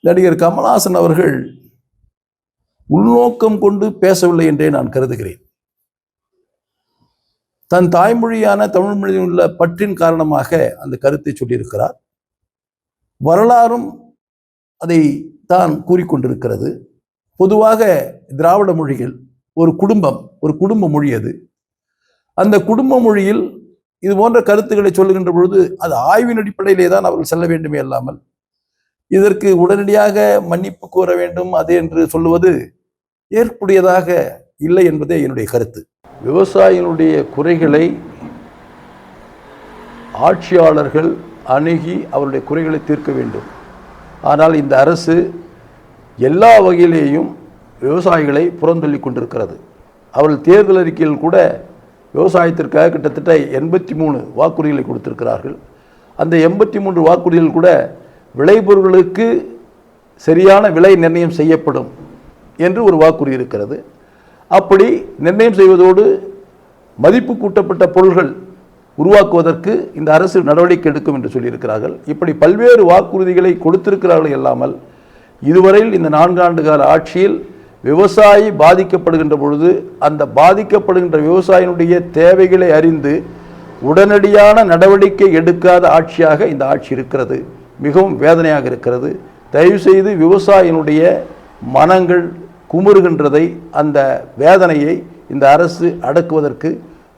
நடிகர் கமல்ஹாசன் அவர்கள் உள்நோக்கம் கொண்டு பேசவில்லை என்றே நான் கருதுகிறேன். தன் தாய்மொழியான தமிழ் மொழியில் உள்ள பற்றின் காரணமாக அந்த கருத்தை சொல்லியிருக்கிறார். வரலாறும் அதை தான் கூறிக்கொண்டிருக்கிறது. பொதுவாக திராவிட மொழிகள் ஒரு குடும்ப மொழி. அது அந்த குடும்ப மொழியில் இது போன்ற கருத்துக்களை சொல்லுகின்ற பொழுது அது ஆய்வின் அடிப்படையிலே தான் அவர்கள் செல்ல வேண்டுமே அல்லாமல் இதற்கு உடனடியாக மன்னிப்பு கோர வேண்டும் அது என்று சொல்லுவது ஏற்புடையதாக இல்லை என்பதே என்னுடைய கருத்து. விவசாயிகளுடைய குறைகளை ஆட்சியாளர்கள் அணுகி அவருடைய குறைகளை தீர்க்க வேண்டும். ஆனால் இந்த அரசு எல்லா வகையிலேயும் விவசாயிகளை புறந்தள்ளி கொண்டிருக்கிறது. அவர்கள் தேர்தல் அறிக்கையில் கூட விவசாயத்திற்காக கிட்டத்தட்ட 83 வாக்குறுதிகளை கொடுத்திருக்கிறார்கள். அந்த 83 வாக்குறுதிகள் கூட விளைபொருட்களுக்கு சரியான விலை நிர்ணயம் செய்யப்படும் என்று ஒரு வாக்குறுதி இருக்கிறது. அப்படி நிர்ணயம் செய்வதோடு மதிப்பு கூட்டப்பட்ட பொருள்கள் உருவாக்குவதற்கு இந்த அரசு நடவடிக்கை எடுக்கும் என்று சொல்லியிருக்கிறார்கள். இப்படி பல்வேறு வாக்குறுதிகளை கொடுத்திருக்கிறார்கள் இல்லாமல் இதுவரையில் இந்த 4 ஆண்டு கால ஆட்சியில் விவசாயி பாதிக்கப்படுகின்ற பொழுது அந்த பாதிக்கப்படுகின்ற விவசாயினுடைய தேவைகளை அறிந்து உடனடியான நடவடிக்கை எடுக்காத ஆட்சியாக இந்த ஆட்சி இருக்கிறது. மிகவும் வேதனையாக இருக்கிறது. தயவுசெய்து விவசாயினுடைய மனங்கள் குமுறுகின்றதை, அந்த வேதனையை இந்த அரசு அடக்குவதற்கு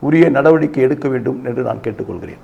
உரிய நடவடிக்கை எடுக்க வேண்டும் என்று நான் கேட்டுக்கொள்கிறேன்.